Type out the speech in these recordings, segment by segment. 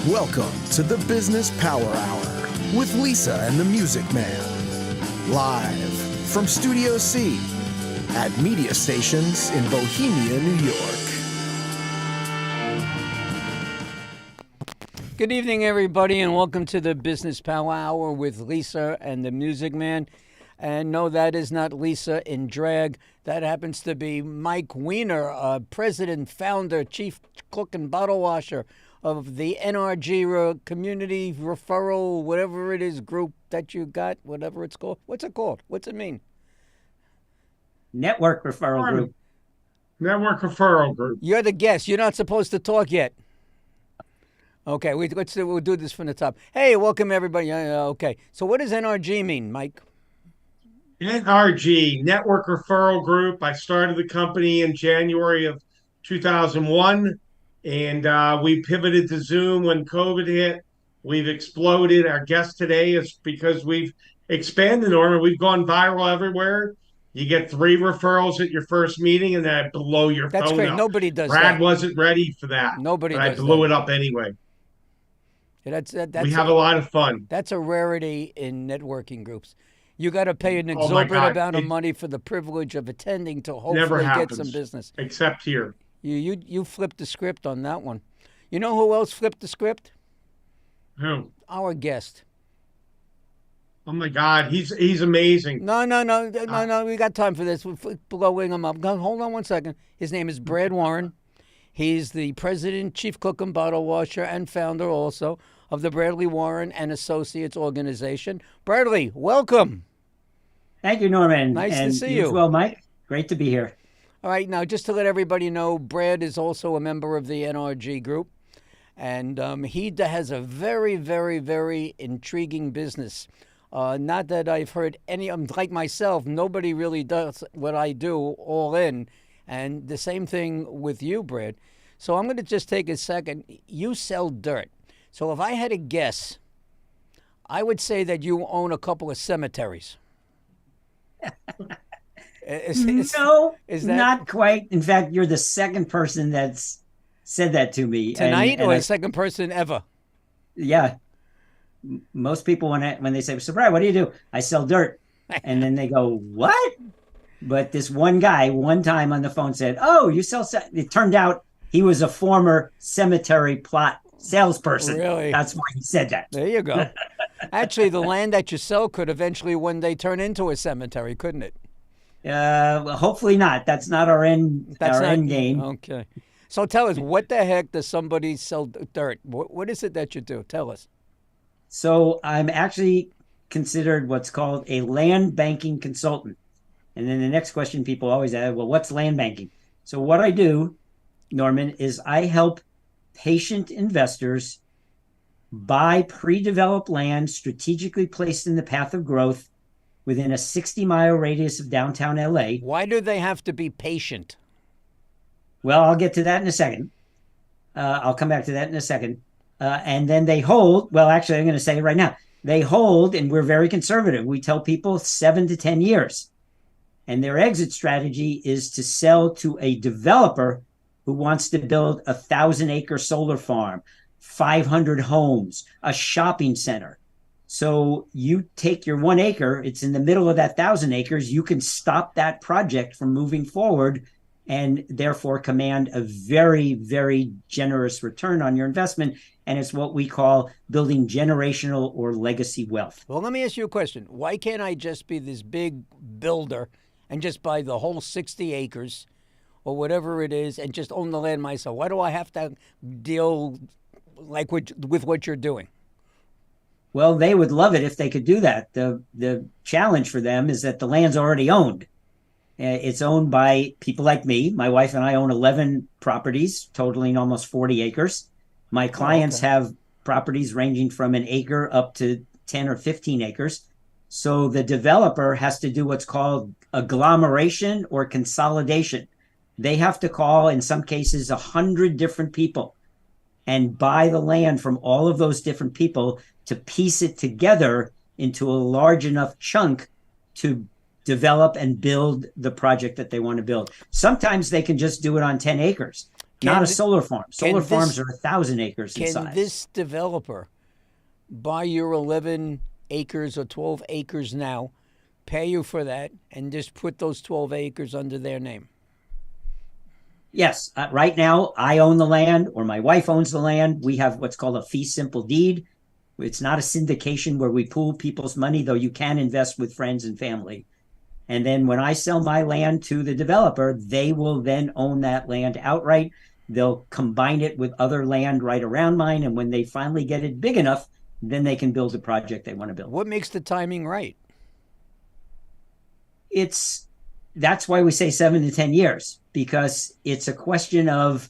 Welcome to the Business Power Hour with Lisa and the Music Man. Live from Studio C at media stations in Bohemia, New York. Good evening, everybody, and welcome to the Business Power Hour with Lisa and the Music Man. And no, that is not Lisa in drag. That happens to be Mike Weiner, president, founder, chief cook and bottle washer of the NRG Community Referral, whatever it is, group that you got, whatever it's called. What's it called? What's it mean? Network Referral Group. Network Referral Group. You're the guest. You're not supposed to talk yet. Okay, we'll do this from the top. Hey, welcome, everybody. Okay, so what does NRG mean, Mike? NRG, Network Referral Group. I started the company in January of 2001, and we pivoted to Zoom when COVID hit. We've exploded. Our guest today is because we've expanded, Norman. We've gone viral everywhere. You get 3 referrals at your first meeting, and then I blow your That's phone great. up. Nobody does Brad that. wasn't ready for that. Nobody but does I blew that. it up anyway. That's We have a lot of fun. That's a rarity in networking groups. You got to pay an Oh, my exorbitant God. amount of money for the privilege of attending to Never hopefully get happens. some business. Except here. You flipped the script on that one. You know who else flipped the script? Who? Our guest. Oh my God, he's amazing. No. We got time for this. We're blowing him up. Hold on one second. His name is Brad Warren. He's the president, chief cook and bottle washer, and founder also of the Bradley Warren and Associates organization. Bradley, welcome. Thank you, Norman. Nice to and see you you. as well, Mike. Great to be here. All right, now just to let everybody know, Brad is also a member of the NRG group, and he has a very, very, very intriguing business. Not that I've heard any, like myself, nobody really does what I do all in, and the same thing with you, Brad. So I'm going to just take a second. You sell dirt. So if I had to guess, I would say that you own a couple of cemeteries. Not quite. In fact, you're the second person that's said that to me tonight, or the second person ever. Yeah, most people when they say, "So, Brad, what do you do?" I sell dirt, and then they go, "What?" But this one guy, one time on the phone, said, "Oh, you sell." It turned out he was a former cemetery plot salesperson. Really? That's why he said that. There you go. Actually, the land that you sell could eventually one day turn into a cemetery, couldn't it? Well, hopefully not. That's not our end game. Okay. So tell us, what the heck does somebody sell dirt? What is it that you do? Tell us. So I'm actually considered what's called a land banking consultant. And then the next question people always ask, well, what's land banking? So what I do, Norman, is I help patient investors buy pre-developed land strategically placed in the path of growth within a 60-mile radius of downtown LA. Why do they have to be patient? Well, I'll get to that in a second. I'll come back to that in a second. And then they hold, well, actually, I'm going to say it right now. They hold, and we're very conservative. We tell people 7 to 10 years. And their exit strategy is to sell to a developer who wants to build a 1,000-acre solar farm, 500 homes, a shopping center. So you take your 1 acre, it's in the middle of that 1,000 acres, you can stop that project from moving forward and therefore command a very, very generous return on your investment. And it's what we call building generational or legacy wealth. Well, let me ask you a question. Why can't I just be this big builder and just buy the whole 60 acres or whatever it is and just own the land myself? Why do I have to deal like with what you're doing? Well, they would love it if they could do that. The challenge for them is that the land's already owned. It's owned by people like me. My wife and I own 11 properties, totaling almost 40 acres. My clients have properties ranging from an acre up to 10 or 15 acres. So the developer has to do what's called agglomeration or consolidation. They have to call, in some cases, 100 different people and buy the land from all of those different people to piece it together into a large enough chunk to develop and build the project that they want to build. Sometimes they can just do it on 10 acres. not a solar farm. Solar this- farms are 1,000 acres in Can size. this developer buy your 11 acres or 12 acres now, pay you for that, and just put those 12 acres under their name? Yes. Right now, I own the land, or my wife owns the land. We have what's called a fee simple deed. It's not a syndication where we pool people's money, though you can invest with friends and family. And then when I sell my land to the developer, they will then own that land outright. They'll combine it with other land right around mine. And when they finally get it big enough, then they can build the project they want to build. What makes the timing right? That's why we say 7 to 10 years, because it's a question of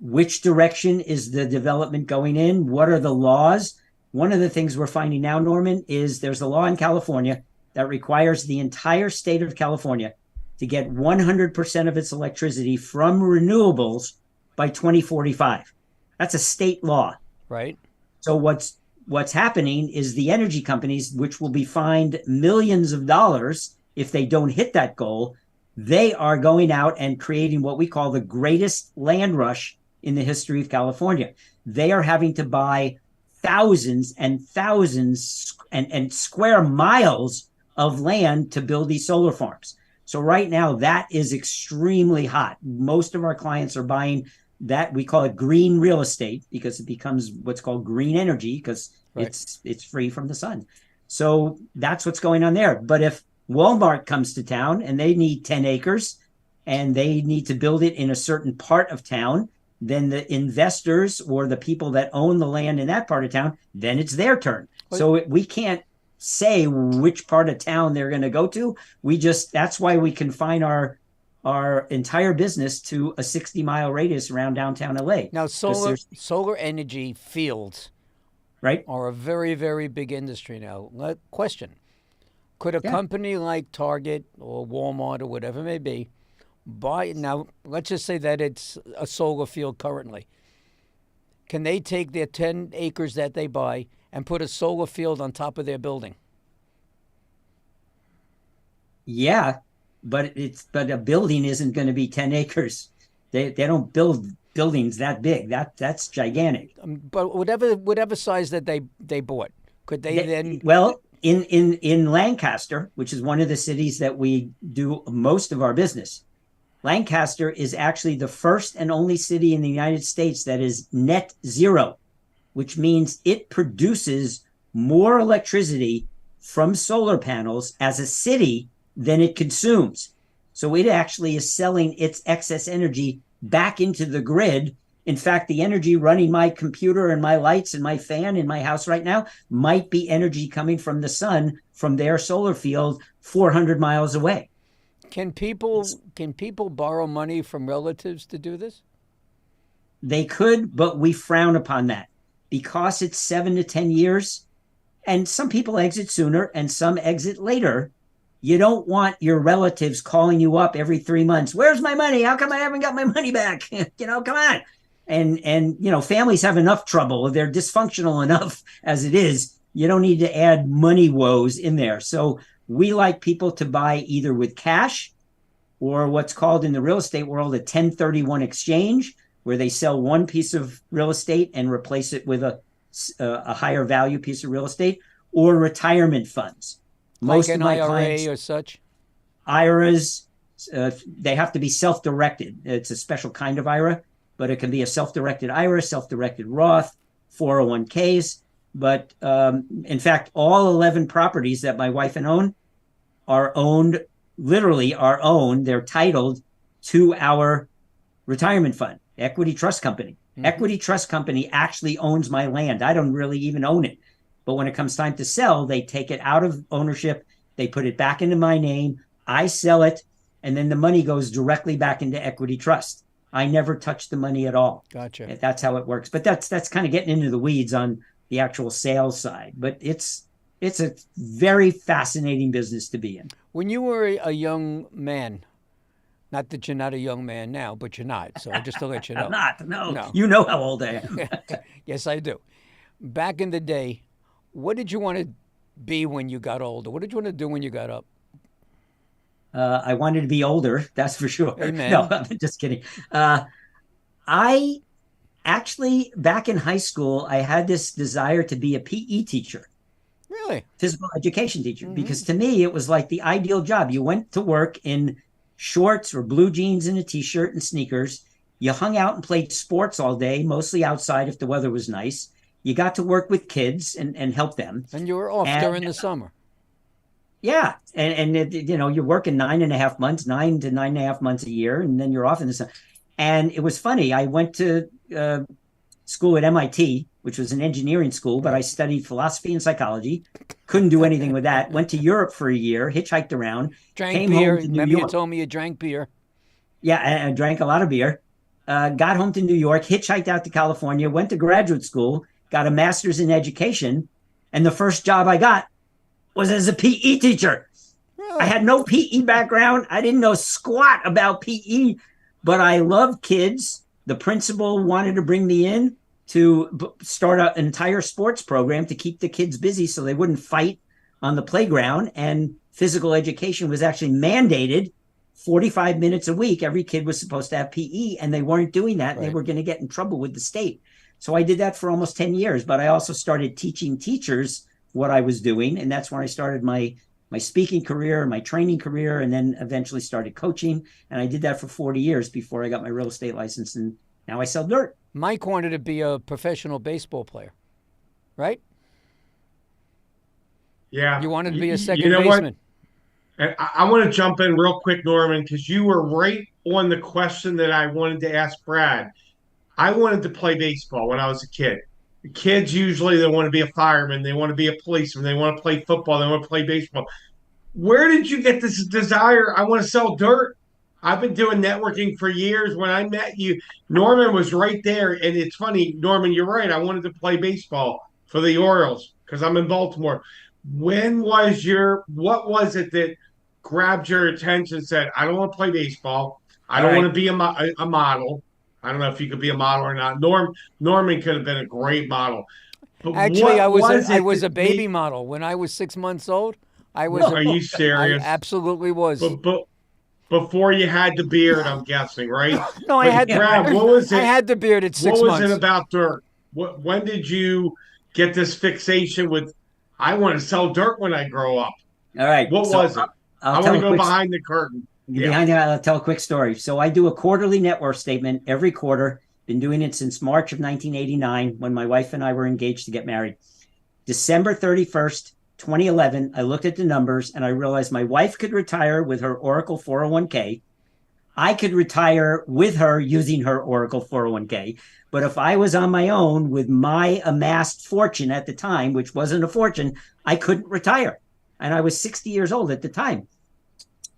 which direction is the development going in? What are the laws? One of the things we're finding now, Norman, is there's a law in California that requires the entire state of California to get 100% of its electricity from renewables by 2045. That's a state law. Right. So what's happening is the energy companies, which will be fined millions of dollars if they don't hit that goal, they are going out and creating what we call the greatest land rush in the history of California. They are having to buy thousands and thousands and square miles of land to build these solar farms. So right now, that is extremely hot. Most of our clients are buying that. We call it green real estate because it becomes what's called green energy because it's free from the sun. So that's what's going on there. But if Walmart comes to town and they need 10 acres and they need to build it in a certain part of town, then the investors or the people that own the land in that part of town, then it's their turn. So we can't say which part of town they're going to go to. That's why we confine our entire business to a 60-mile radius around downtown LA. Now, solar energy fields are a very, very big industry now. Question. Could a company like Target or Walmart or whatever it may be now, let's just say that it's a solar field currently. Can they take their 10 acres that they buy and put a solar field on top of their building? Yeah, but a building isn't going to be 10 acres. They don't build buildings that big. That's gigantic. But whatever size that they bought, could they then? Well, in Lancaster, which is one of the cities that we do most of our business, Lancaster is actually the first and only city in the United States that is net zero, which means it produces more electricity from solar panels as a city than it consumes. So it actually is selling its excess energy back into the grid. In fact, the energy running my computer and my lights and my fan in my house right now might be energy coming from the sun from their solar field 400 miles away. Can people borrow money from relatives to do this? They could, but we frown upon that because it's 7 to 10 years and some people exit sooner and some exit later. You don't want your relatives calling you up every 3 months. Where's my money? How come I haven't got my money back? Come on. And families have enough trouble. They're dysfunctional enough as it is. You don't need to add money woes in there. So we like people to buy either with cash or what's called in the real estate world a 1031 exchange, where they sell one piece of real estate and replace it with a higher value piece of real estate, or retirement funds. Most of my IRA clients, or such? IRAs, they have to be self-directed. It's a special kind of IRA, but it can be a self-directed IRA, self-directed Roth, 401ks. But in fact, all 11 properties that my wife and own are owned, literally are owned. They're titled to our retirement fund, Equity Trust Company. Mm-hmm. Equity Trust Company actually owns my land. I don't really even own it. But when it comes time to sell, they take it out of ownership. They put it back into my name. I sell it. And then the money goes directly back into Equity Trust. I never touch the money at all. Gotcha. That's how it works. But that's kind of getting into the weeds on the actual sales side. But it's a very fascinating business to be in. When you were a young man, not that you're not a young man now, but you're not. So just to let you know. I'm not. No. You know how old I am. Yes, I do. Back in the day, what did you want to be when you got older? What did you want to do when you got up? I wanted to be older, that's for sure. Amen. No, I'm just kidding. I actually, back in high school, I had this desire to be a PE teacher, Really? physical education teacher, because to me, it was like the ideal job. You went to work in shorts or blue jeans and a t-shirt and sneakers. You hung out and played sports all day, mostly outside if the weather was nice. You got to work with kids and help them. And you were off during the summer. Yeah. You're working 9.5 months, 9 to 9.5 months a year, and then you're off in the summer. And it was funny. I went to school at MIT, which was an engineering school, but I studied philosophy and psychology. Couldn't do anything with that. Went to Europe for a year, hitchhiked around. Drank beer. Remember you told me you drank beer. Yeah, I drank a lot of beer. Got home to New York, hitchhiked out to California, went to graduate school, got a master's in education, and the first job I got was as a PE teacher. Really? I had no PE background. I didn't know squat about PE, but I loved kids. The principal wanted to bring me in to start an entire sports program to keep the kids busy so they wouldn't fight on the playground. And physical education was actually mandated 45 minutes a week. Every kid was supposed to have PE, and they weren't doing that. Right. They were going to get in trouble with the state. So I did that for almost 10 years, but I also started teaching teachers what I was doing. And that's when I started my speaking career, my training career, and then eventually started coaching. And I did that for 40 years before I got my real estate license. And now I sell dirt. Mike wanted to be a professional baseball player, right? Yeah. You wanted to be a second baseman. And I want to jump in real quick, Norman, because you were right on the question that I wanted to ask Brad. I wanted to play baseball when I was a kid. The kids usually, they want to be a fireman, they want to be a policeman, they want to play football, they want to play baseball. Where did you get this desire? I want to sell dirt. I've been doing networking for years. When I met you, Norman was right there. And it's funny, Norman, you're right. I wanted to play baseball for the Orioles because I'm in Baltimore. What was it that grabbed your attention and said, I don't want to play baseball. I don't want to be a model. I don't know if you could be a model or not. Norman could have been a great model. But actually, I was a baby model. When I was 6 months old, I was. Are you serious? I absolutely was. But before you had the beard, I'm guessing, right? No, I had Brad, what was it? I had the beard at 6 months. What was it about dirt? When did you get this fixation with, I want to sell dirt when I grow up? All right. What was it? I want to go behind the curtain. I'll tell a quick story. So I do a quarterly net worth statement every quarter. Been doing it since March of 1989 when my wife and I were engaged to get married. December 31st, 2011, I looked at the numbers and I realized my wife could retire with her Oracle 401k. I could retire with her using her Oracle 401k. But if I was on my own with my amassed fortune at the time, which wasn't a fortune, I couldn't retire. And I was 60 years old at the time.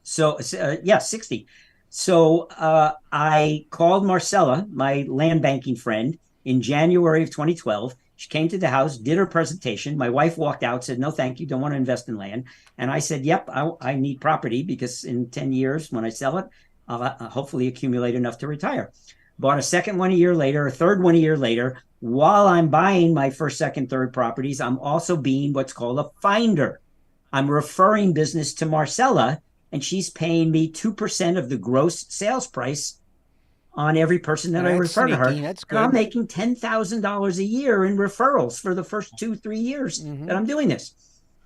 So, 60. So I called Marcella, my land banking friend, in January of 2012. She came to the house, did her presentation. My wife walked out, said, no, thank you. Don't want to invest in land. And I said, yep, I need property because in 10 years, when I sell it, I'll hopefully accumulate enough to retire. Bought a second one a year later, a third one a year later. While I'm buying my first, second, third properties, I'm also being what's called a finder. I'm referring business to Marcella, and she's paying me 2% of the gross sales price on every person that I refer to her. That's good. And I'm making $10,000 a year in referrals for the first 2-3 years that I'm doing this.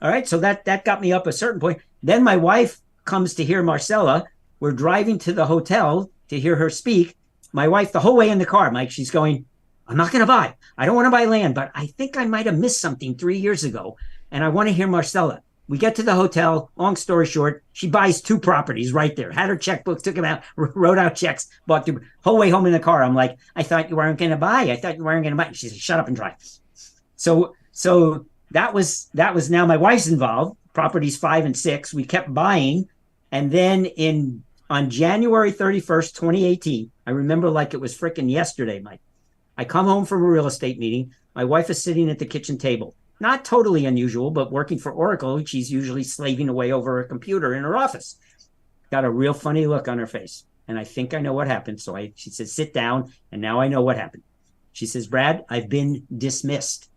All right. So that got me up a certain point. Then my wife comes to hear Marcella. We're driving to the hotel to hear her speak. My wife, the whole way in the car, Mike, she's going, I'm not going to buy. I don't want to buy land, but I think I might have missed something 3 years ago. And I want to hear Marcella. We get to the hotel. Long story short, she buys 2 properties right there. Had her checkbook, took them out, wrote out checks, bought 2. Whole way home in the car, I'm like, I thought you weren't going to buy. I thought you weren't going to buy. She said, shut up and drive. So that was now my wife's involved. Properties 5 and 6. We kept buying. And then on January 31st, 2018, I remember like it was freaking yesterday, Mike. I come home from a real estate meeting. My wife is sitting at the kitchen table. Not totally unusual, but working for Oracle, she's usually slaving away over a computer in her office. Got a real funny look on her face. And I think I know what happened. So she said, sit down. And now I know what happened. She says, Brad, I've been dismissed.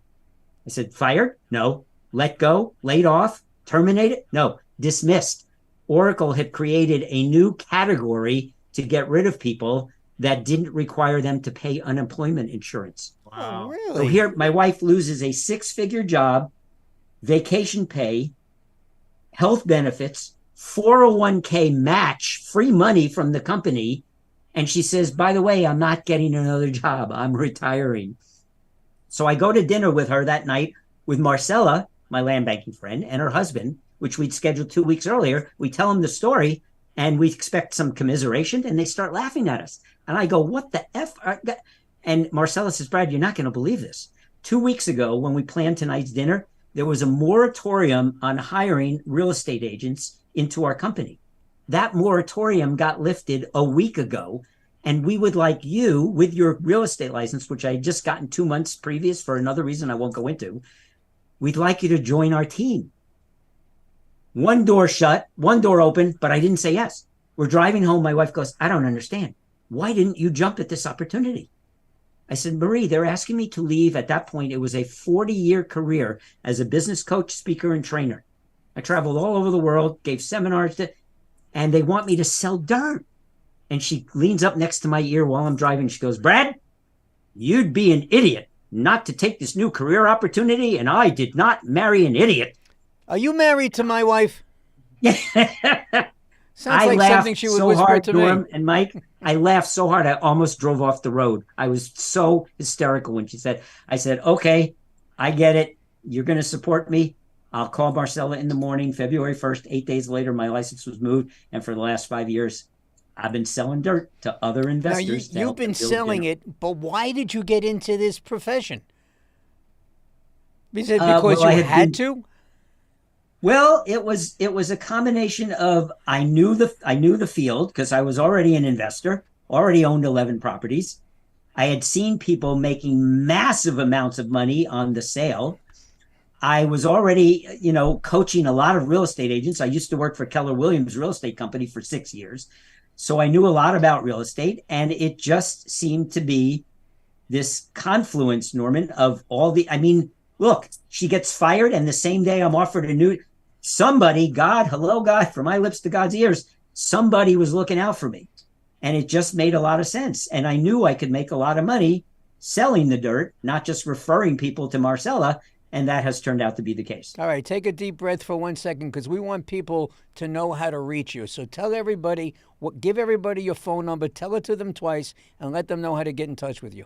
I said, fired? No. Let go? Laid off? Terminated? No. Dismissed. Oracle had created a new category to get rid of people that didn't require them to pay unemployment insurance. Oh, really? So here, my wife loses a 6-figure job, vacation pay, health benefits, 401k match, free money from the company. And she says, by the way, I'm not getting another job. I'm retiring. So I go to dinner with her that night with Marcella, my land banking friend, and her husband, which we'd scheduled 2 weeks earlier. We tell them the story and we expect some commiseration, and they start laughing at us. And I go, what the F? And Marcella says, Brad, you're not going to believe this. 2 weeks ago, when we planned tonight's dinner, there was a moratorium on hiring real estate agents into our company. That moratorium got lifted a week ago. And we would like you, with your real estate license, which I had just gotten 2 months previous for another reason I won't go into, we'd like you to join our team. One door shut, one door open, but I didn't say yes. We're driving home. My wife goes, I don't understand. Why didn't you jump at this opportunity? I said, Marie, they're asking me to leave. At that point, it was a 40-year career as a business coach, speaker, and trainer. I traveled all over the world, gave seminars, and they want me to sell dirt. And she leans up next to my ear while I'm driving. She goes, Brad, you'd be an idiot not to take this new career opportunity, and I did not marry an idiot. Are you married to my wife? Sounds I like laughed something she would so whisper hard, to Norm me. and Mike. I laughed so hard I almost drove off the road. I was so hysterical when she said, I said, okay, I get it. You're going to support me. I'll call Marcella in the morning, February 1st. 8 days later, my license was moved. And for the last 5 years, I've been selling dirt to other Now, investors. you've been selling it, but why did you get into this profession? Is it because well, you had to? Well, it was a combination of I knew the field because I was already an investor, already owned 11 properties. I had seen people making massive amounts of money on the sale. I was already, coaching a lot of real estate agents. I used to work for Keller Williams Real Estate Company for 6 years. So I knew a lot about real estate, and it just seemed to be this confluence, Norman, of all look, she gets fired, and the same day I'm offered a new somebody, God, hello, God, from my lips to God's ears, somebody was looking out for me. And it just made a lot of sense. And I knew I could make a lot of money selling the dirt, not just referring people to Marcella. And that has turned out to be the case. All right, take a deep breath for 1 second because we want people to know how to reach you. So tell everybody, give everybody your phone number, tell it to them twice, and let them know how to get in touch with you.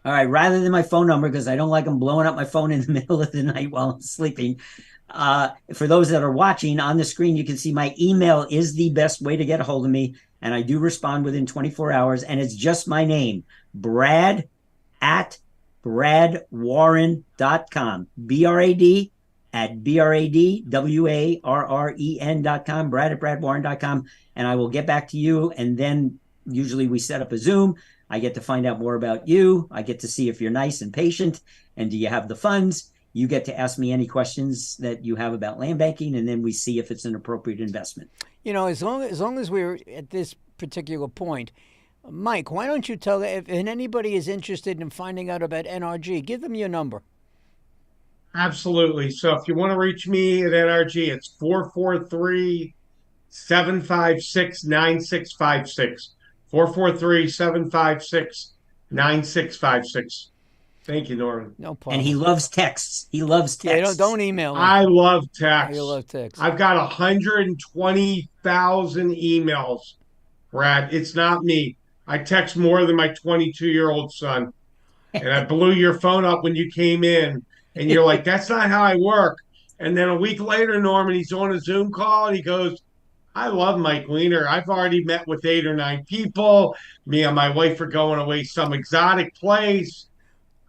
All right, rather than my phone number, because I don't like them blowing up my phone in the middle of the night while I'm sleeping. For those that are watching on the screen, you can see my email is the best way to get a hold of me. And I do respond within 24 hours. And it's just my name, Brad at bradwarren.com. BRAD at BRADWARREN.com. Brad at bradwarren.com. And I will get back to you. And then usually we set up a Zoom. I get to find out more about you. I get to see if you're nice and patient. And do you have the funds? You get to ask me any questions that you have about land banking, and then we see if it's an appropriate investment. As long as we're at this particular point, Mike, why don't you tell if anybody is interested in finding out about NRG, give them your number. Absolutely. So if you want to reach me at NRG, it's 443-756-9656. 443-756-9656. Thank you, Norman. No problem. And he loves texts. He loves texts. Yeah, don't email him. I love text. I love text. I've got 120,000 emails, Brad. It's not me. I text more than my 22-year-old son. And I blew your phone up when you came in. And you're like, that's not how I work. And then a week later, Norman, he's on a Zoom call and he goes, I love Mike Weiner. I've already met with 8 or 9 people. Me and my wife are going away some exotic place.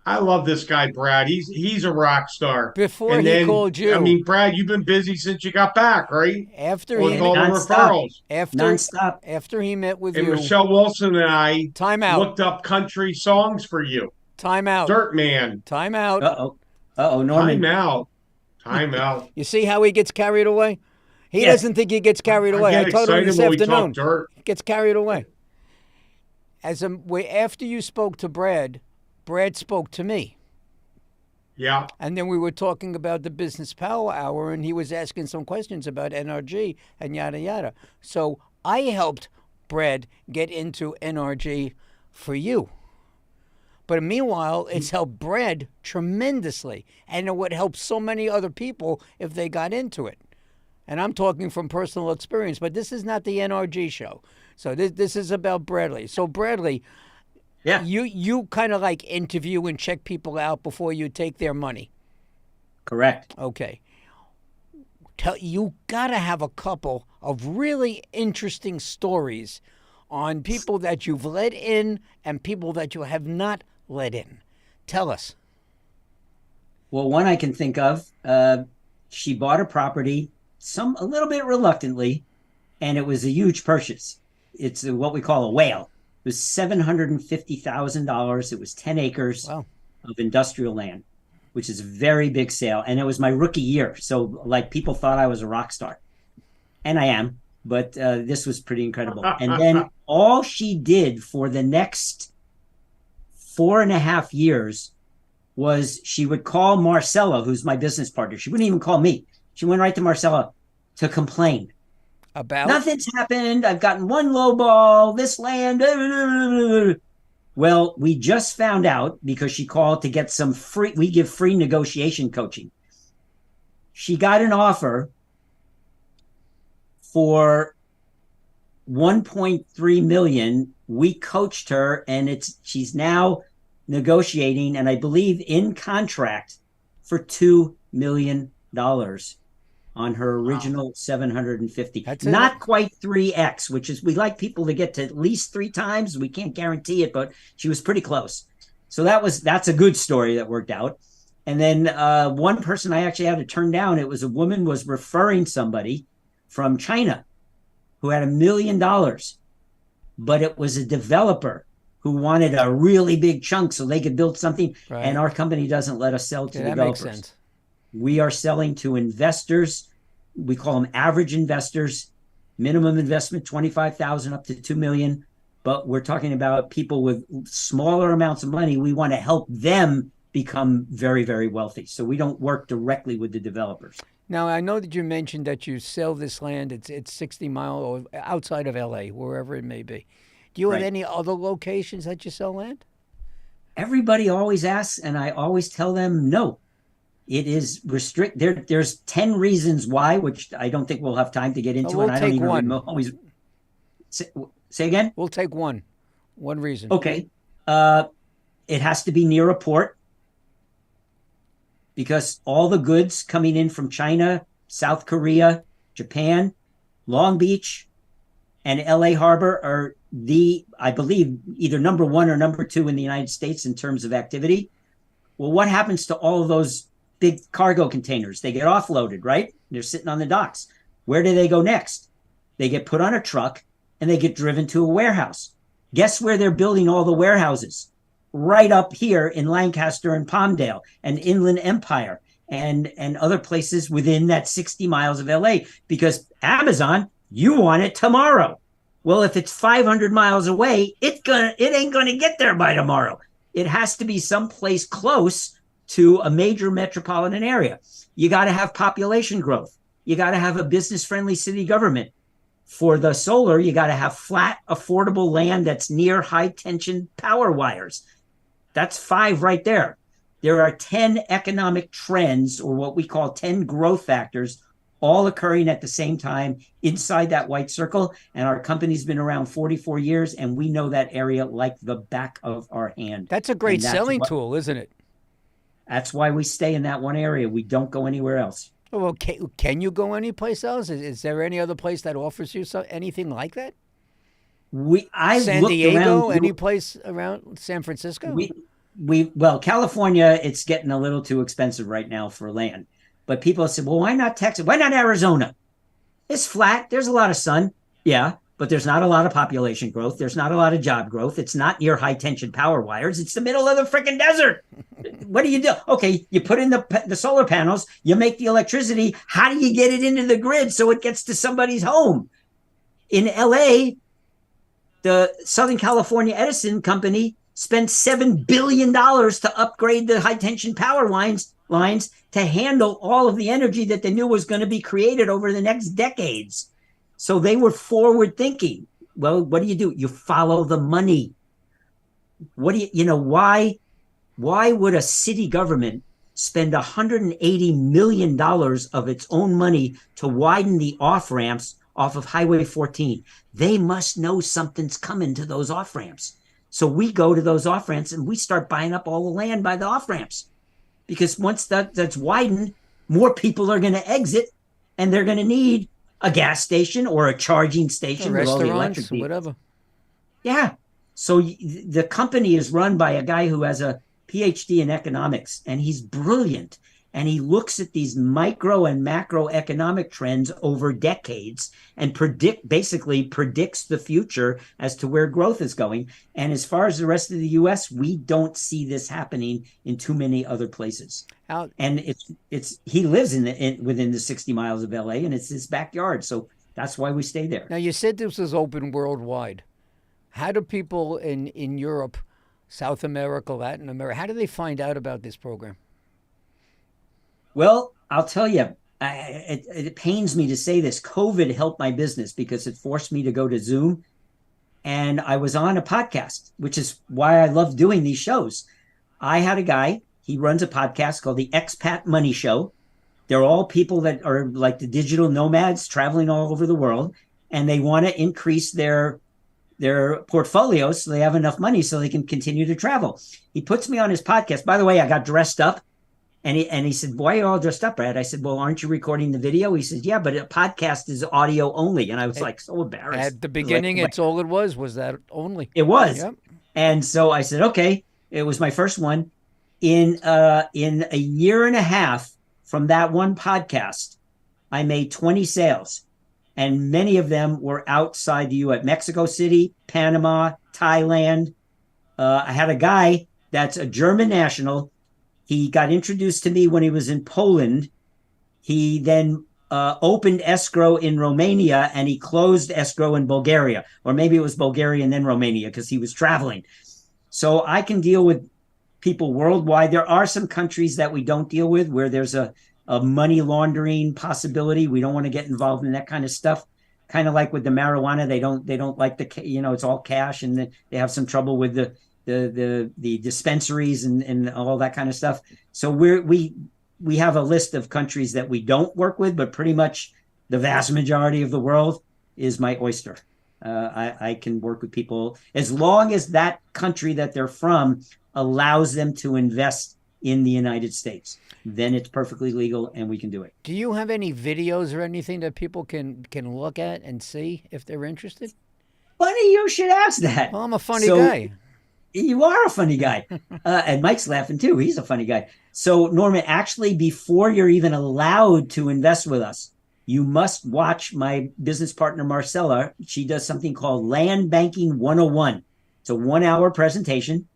I love this guy, Brad. He's a rock star. Before he called you. I mean, Brad, you've been busy since you got back, right? After with he all the referrals. Nonstop. After he met with and you. Michelle Wilson and I looked up country songs for you. Time out. Dirt Man. Time out. Uh-oh, Norman. Time out. You see how he gets carried away? He doesn't think he gets carried away. I told him this afternoon. He gets carried away. After you spoke to Brad, Brad spoke to me. Yeah. And then we were talking about the Business Power Hour, and he was asking some questions about NRG and yada yada. So I helped Brad get into NRG for you. But meanwhile, it's helped Brad tremendously, and it would help so many other people if they got into it. And I'm talking from personal experience, but this is not the NRG show. So this is about Bradley. So Bradley, Yeah. you kind of like interview and check people out before you take their money. Correct. Okay. You got to have a couple of really interesting stories on people that you've let in and people that you have not let in. Tell us. Well, one I can think of, she bought a property, a little bit reluctantly, and it was a huge purchase. It's what we call a whale. It was $750,000. It was 10 acres Wow. of industrial land, which is a very big sale. And it was my rookie year. So like people thought I was a rock star. And I am, but this was pretty incredible. And then all she did for the next 4.5 years was she would call Marcella, who's my business partner. She wouldn't even call me. She went right to Marcella to complain. About? Nothing's happened. I've gotten one low ball, this land. Well, we just found out because she called to get some free, we give free negotiation coaching. She got an offer for 1.3 million. We coached her, and she's now negotiating, and I believe in contract for $2 million on her original 750. That's not quite 3x, which is, we like people to get to at least 3 times. We can't guarantee it, but she was pretty close. So that's a good story that worked out. And then one person I actually had to turn down, it was a woman was referring somebody from China who had $1 million, but it was a developer who wanted a really big chunk so they could build something. Right. And our company doesn't let us sell to That developers. makes sense. We are selling to investors. We call them average investors, minimum investment, 25,000 up to 2 million. But we're talking about people with smaller amounts of money. We want to help them become very, very wealthy. So we don't work directly with the developers. Now, I know that you mentioned that you sell this land. It's 60 miles or outside of LA, wherever it may be. Do you have Right. any other locations that you sell land? Everybody always asks, and I always tell them no. It is there's 10 reasons why, which I don't think we'll have time to get into. we'll And I don't take even one. always say again. We'll take one reason. Okay. It has to be near a port because all the goods coming in from China, South Korea, Japan, Long Beach, and LA Harbor are I believe, either number 1 or number 2 in the United States in terms of activity. Well, what happens to all of those big cargo containers? They get offloaded, right? They're sitting on the docks. Where do they go next? They get put on a truck and they get driven to a warehouse. Guess where they're building all the warehouses? Right up here in Lancaster and Palmdale and Inland Empire and other places within that 60 miles of LA, because Amazon, you want it tomorrow. Well, if it's 500 miles away, it ain't gonna get there by tomorrow. It has to be someplace close to a major metropolitan area. You got to have population growth. You got to have a business-friendly city government. For the solar, you got to have flat, affordable land that's near high-tension power wires. That's 5 right there. There are 10 economic trends, or what we call 10 growth factors, all occurring at the same time inside that white circle. And our company's been around 44 years, and we know that area like the back of our hand. That's a great And that's selling what- tool, isn't it? That's why we stay in that one area. We don't go anywhere else. Well, can you go anyplace else? Is there any other place that offers you anything like that? I San looked Diego, around. any place around San Francisco? Well, California, it's getting a little too expensive right now for land. But people said, well, why not Texas? Why not Arizona? It's flat. There's a lot of sun. Yeah, but there's not a lot of population growth. There's not a lot of job growth. It's not near high tension power wires. It's the middle of the freaking desert. What do you do? Okay, you put in the solar panels, you make the electricity. How do you get it into the grid so it gets to somebody's home? In LA, the Southern California Edison Company spent $7 billion to upgrade the high tension power lines to handle all of the energy that they knew was going to be created over the next decades. So they were forward thinking. Well, what do? You follow the money. Why would a city government spend $180 million of its own money to widen the off ramps off of Highway 14? They must know something's coming to those off ramps. So we go to those off ramps and we start buying up all the land by the off ramps, because once that's widened, more people are going to exit, and they're going to need a gas station or a charging station with all the electric vehicles. Whatever. Yeah. So the company is run by a guy who has a PhD in economics, and he's brilliant. And he looks at these micro and macroeconomic trends over decades and predicts the future as to where growth is going. And as far as the rest of the U.S., we don't see this happening in too many other places. And he lives within the 60 miles of L.A., and it's his backyard. So that's why we stay there. Now, you said this was open worldwide. How do people in Europe, South America, Latin America, how do they find out about this program? Well, I'll tell you, it pains me to say this. COVID helped my business because it forced me to go to Zoom. And I was on a podcast, which is why I love doing these shows. I had a guy, he runs a podcast called the Expat Money Show. They're all people that are like the digital nomads traveling all over the world. And they want to increase their portfolios so they have enough money so they can continue to travel. He puts me on his podcast. By the way, I got dressed up. And he said, "Why are you all dressed up, Brad?" I said, "Well, aren't you recording the video?" He said, "Yeah, but a podcast is audio only." And I was like so embarrassed. At the beginning, it's all it was that only. It was. Yep. And so I said, okay, it was my first one. In a year and a half from that one podcast, I made 20 sales. And many of them were outside the U.S., Mexico City, Panama, Thailand. I had a guy that's a German national. He got introduced to me when he was in Poland. He then opened escrow in Romania, and he closed escrow in Bulgaria. Or maybe it was Bulgaria and then Romania because he was traveling. So I can deal with people worldwide. There are some countries that we don't deal with where there's a money laundering possibility. We don't want to get involved in that kind of stuff. Kind of like with the marijuana, they don't like it's all cash, and they have some trouble with the dispensaries and all that kind of stuff. So we have a list of countries that we don't work with, but pretty much the vast majority of the world is my oyster. I can work with people as long as that country that they're from allows them to invest in the United States. Then it's perfectly legal and we can do it. Do you have any videos or anything that people can look at and see if they're interested? Funny you should ask that. Well, I'm a funny guy. You are a funny guy. And Mike's laughing too. He's a funny guy. So Norman, actually, before you're even allowed to invest with us, you must watch my business partner, Marcella. She does something called Land Banking 101. It's a 1-hour presentation.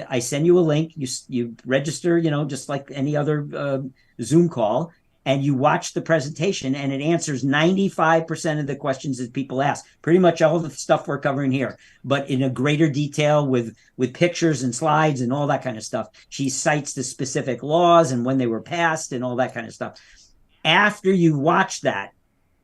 I send you a link. You register, just like any other Zoom call, and you watch the presentation, and it answers 95% of the questions that people ask. Pretty much all the stuff we're covering here, but in a greater detail with pictures and slides and all that kind of stuff. She cites the specific laws and when they were passed and all that kind of stuff. After you watch that,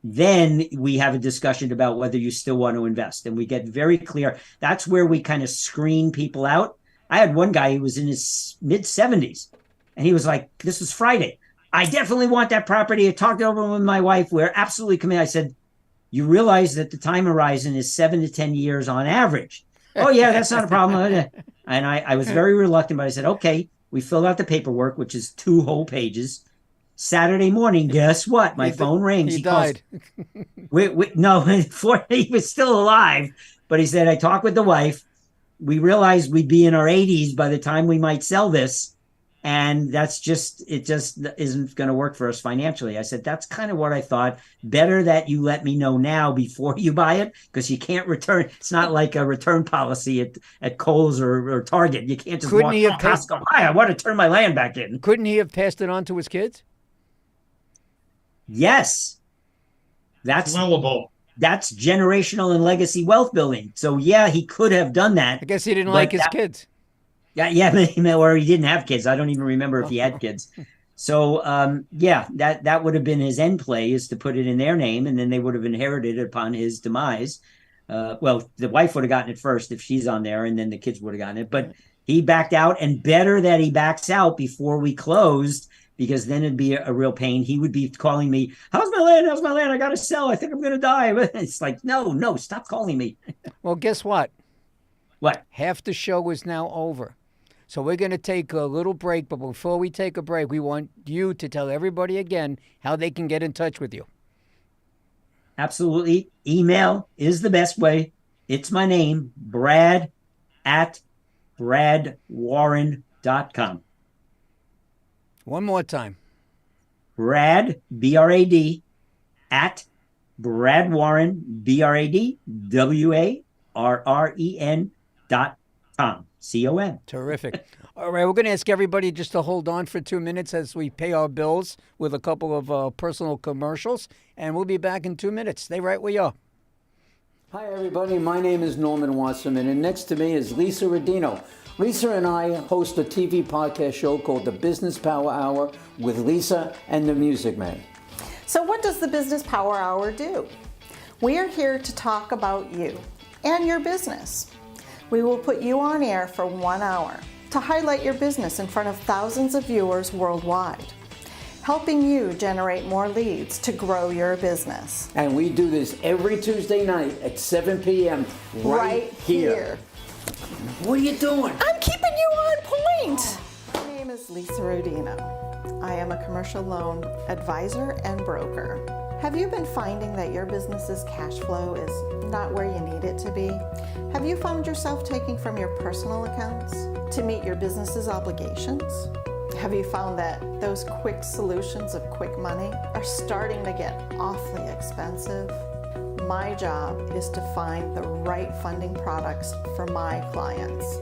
then we have a discussion about whether you still want to invest, and we get very clear. That's where we kind of screen people out. I had one guy who was in his mid-70s, and he was like, this was Friday. I definitely want that property. I talked over with my wife. We're absolutely committed. I said, you realize that the time horizon is 7 to 10 years on average. Oh, yeah, that's not a problem. And I was very reluctant, but I said, okay. We filled out the paperwork, which is 2 whole pages. Saturday morning, guess what? My phone rings. He died. No, he was still alive. But he said, I talked with the wife. We realized we'd be in our 80s by the time we might sell this. And it just isn't going to work for us financially. I said, that's kind of what I thought. Better that you let me know now before you buy it, because you can't return. It's not like a return policy at Kohl's or Target. You can't just walk to Costco. Hi, I want to turn my land back in. Couldn't he have passed it on to his kids? Yes. That's willable. That's generational and legacy wealth building. So yeah, he could have done that. I guess he didn't like his kids. Yeah, or he didn't have kids. I don't even remember if he had kids. So yeah, that would have been his end play, is to put it in their name, and then they would have inherited it upon his demise. Well, the wife would have gotten it first if she's on there, and then the kids would have gotten it. But he backed out, and better that he backs out before we closed, because then it'd be a real pain. He would be calling me, "How's my land? How's my land? I got to sell. I think I'm going to die." It's like, no, stop calling me. Well, guess what? What? Half the show is now over. So we're going to take a little break, but before we take a break, we want you to tell everybody again how they can get in touch with you. Absolutely. Email is the best way. It's my name, Brad at bradwarren.com. One more time. Brad, B-R-A-D, at bradwarren, BRADWARREN.com. C-O-M. Terrific. All right, we're going to ask everybody just to hold on for 2 minutes as we pay our bills with a couple of personal commercials, and we'll be back in 2 minutes. Stay right where you are. Hi, everybody. My name is Norman Wasserman, and next to me is Lisa Rodino. Lisa and I host a TV podcast show called The Business Power Hour with Lisa and the Music Man. So what does the Business Power Hour do? We are here to talk about you and your business. We will put you on air for 1 hour to highlight your business in front of thousands of viewers worldwide, helping you generate more leads to grow your business. And we do this every Tuesday night at 7 p.m. right here. What are you doing? I'm keeping you on point. My name is Lisa Rodino. I am a commercial loan advisor and broker. Have you been finding that your business's cash flow is not where you need it to be? Have you found yourself taking from your personal accounts to meet your business's obligations? Have you found that those quick solutions of quick money are starting to get awfully expensive? My job is to find the right funding products for my clients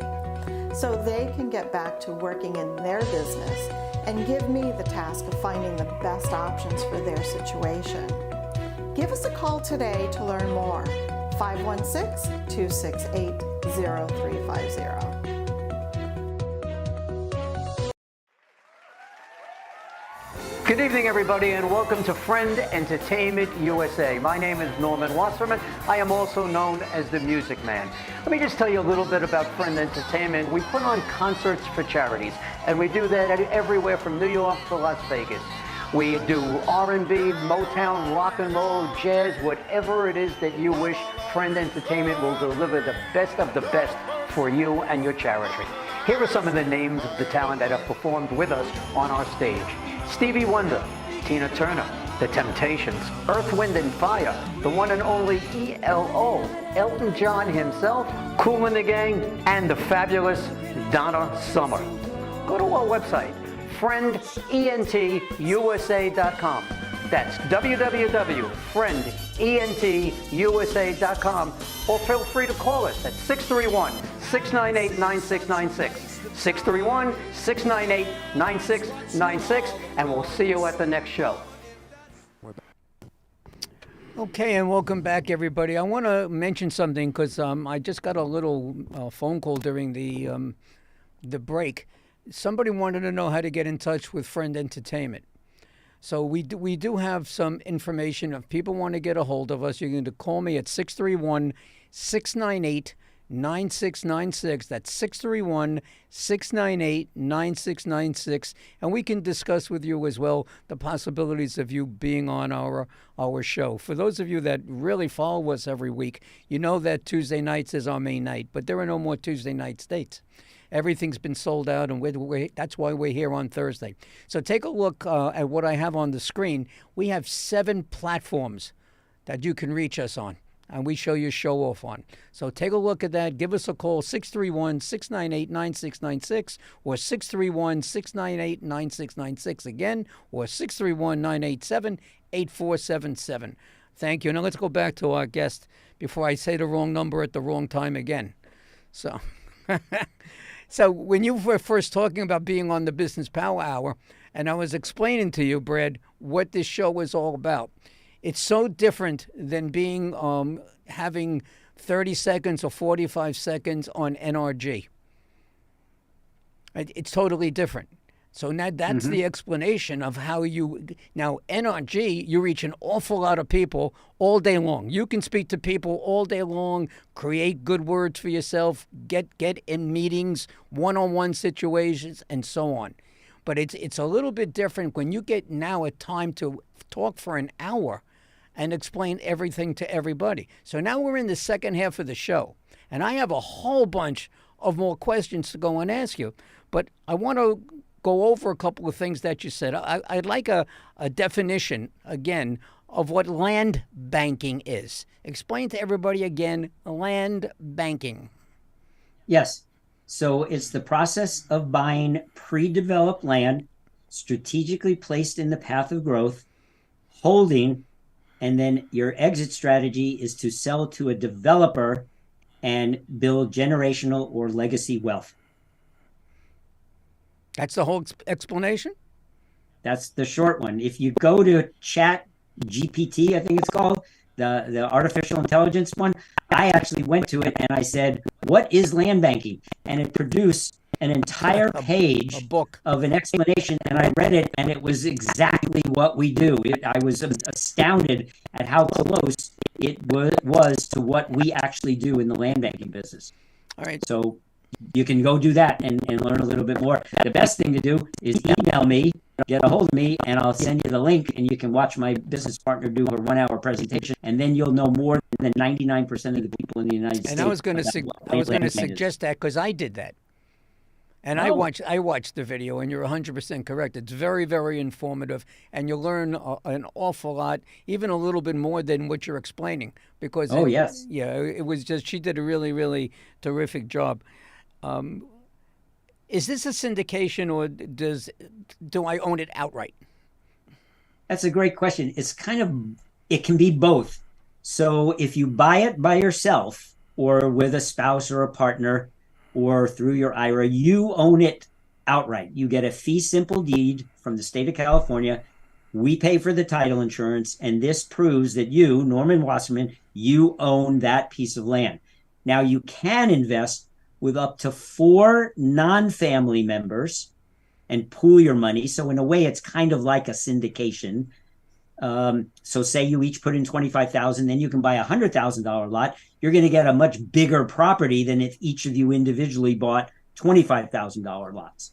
so they can get back to working in their business and give me the task of finding the best options for their situation. Give us a call today to learn more. 516-268-0350. Good evening, everybody, and welcome to Friend Entertainment USA. My name is Norman Wasserman. I am also known as the Music Man. Let me just tell you a little bit about Friend Entertainment. We put on concerts for charities, and we do that everywhere from New York to Las Vegas. We do R&B, Motown, rock and roll, jazz, whatever it is that you wish. Friend Entertainment will deliver the best of the best for you and your charity. Here are some of the names of the talent that have performed with us on our stage. Stevie Wonder, Tina Turner, The Temptations, Earth, Wind and Fire, the one and only ELO, Elton John himself, Kool and the Gang, and the fabulous Donna Summer. Go to our website, friendentusa.com. That's www.friendentusa.com, or feel free to call us at 631-698-9696. 631-698-9696, and we'll see you at the next show. Okay, and welcome back, everybody. I want to mention something because I just got a little phone call during the break. Somebody wanted to know how to get in touch with Friend Entertainment. So we do have some information. If people want to get a hold of us, you're going to call me at 631-698-9696. That's 631-698-9696. And we can discuss with you as well the possibilities of you being on our show. For those of you that really follow us every week, you know that Tuesday nights is our main night, but there are no more Tuesday night dates. Everything's been sold out, and that's why we're here on Thursday. So take a look at what I have on the screen. We have 7 platforms that you can reach us on, and we show your show off on. So take a look at that. Give us a call, 631-698-9696, or 631-698-9696 again, or 631-987-8477. Thank you. Now let's go back to our guest before I say the wrong number at the wrong time again. So... So when you were first talking about being on the Business Power Hour, and I was explaining to you, Brad, what this show is all about, it's so different than being having 30 seconds or 45 seconds on NRG. It's totally different. So now that's the explanation of how you now NRG. You reach an awful lot of people all day long. You can speak to people all day long, create good words for yourself, get in meetings, one-on-one situations, and so on. But it's a little bit different when you get now a time to talk for an hour and explain everything to everybody. So now we're in the second half of the show, and I have a whole bunch of more questions to go and ask you. But I want to go over a couple of things that you said. I'd like a definition, again, of what land banking is. Explain to everybody again, land banking. Yes. So it's the process of buying pre-developed land, strategically placed in the path of growth, holding, and then your exit strategy is to sell to a developer and build generational or legacy wealth. That's the whole explanation? That's the short one. If you go to Chat GPT, I think it's called, the artificial intelligence one, I actually went to it and I said, what is land banking? And it produced an entire page, a book of an explanation, and I read it, and it was exactly what we do. I was astounded at how close it was to what we actually do in the land banking business. All right. So you can go do that and learn a little bit more. The best thing to do is email me, get a hold of me, and I'll send you the link, and you can watch my business partner do her 1-hour presentation, and then you'll know more than 99% of the people in the United States. And I was going to suggest that because I did that. And I watched the video, and you're 100% correct. It's very, very informative, and you'll learn an awful lot, even a little bit more than what you're explaining. Because yes, it was just, she did a really, really terrific job. Is this a syndication, or do I own it outright? That's a great question. It can be both. So if you buy it by yourself or with a spouse or a partner, or through your IRA, you own it outright. You get a fee simple deed from the state of California. We pay for the title insurance, and this proves that you, Norman Wasserman, you own that piece of land. Now, you can invest with up to 4 non-family members and pool your money. So in a way, it's kind of like a syndication. So say you each put in $25,000, then you can buy a $100,000 lot. You're going to get a much bigger property than if each of you individually bought $25,000 lots.